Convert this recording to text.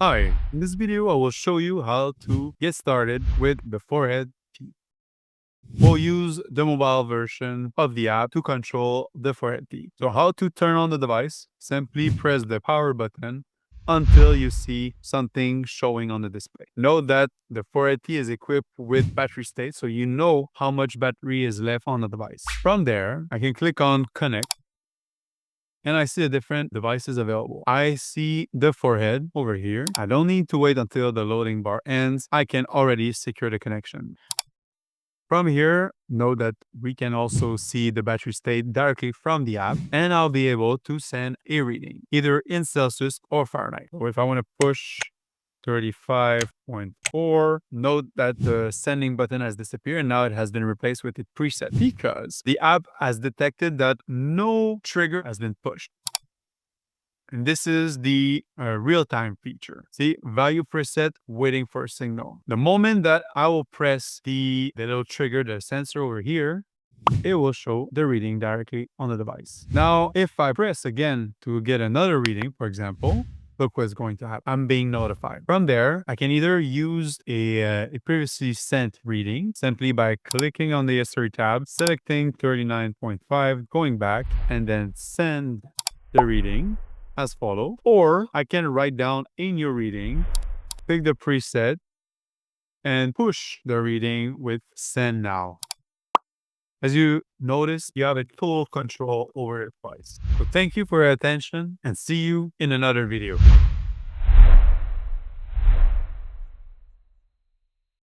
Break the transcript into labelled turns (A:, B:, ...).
A: Hi, in this video I will show you how to get started with the forehead teeth. We'll use the mobile version of the app to control the forehead teeth. So how to turn on the device? Simply press the power button until you see something showing on the display. Note that the forehead teeth is equipped with battery state, so you know how much battery is left on the device. From there, I can click on connect and I see the different devices available. I see the forehead over here. I don't need to wait until the loading bar ends. I can already secure the connection. From here, note that we can also see the battery state directly from the app, and I'll be able to send a reading, either in Celsius or Fahrenheit. So if I want to push 35.4. Note that the sending button has disappeared and now it has been replaced with a preset because the app has detected that no trigger has been pushed. And this is the real-time feature. See, value preset, waiting for a signal. The moment that I will press the little trigger, the sensor over here, it will show the reading directly on the device. Now, if I press again to get another reading, for example, look what's going to happen. I'm being notified. From there, I can either use a previously sent reading simply by clicking on the history tab, selecting 39.5, going back, and then send the reading as follow. Or I can write down a new reading, pick the preset, and push the reading with send now. As you notice, you have a total control over your device. So thank you for your attention and see you in another video.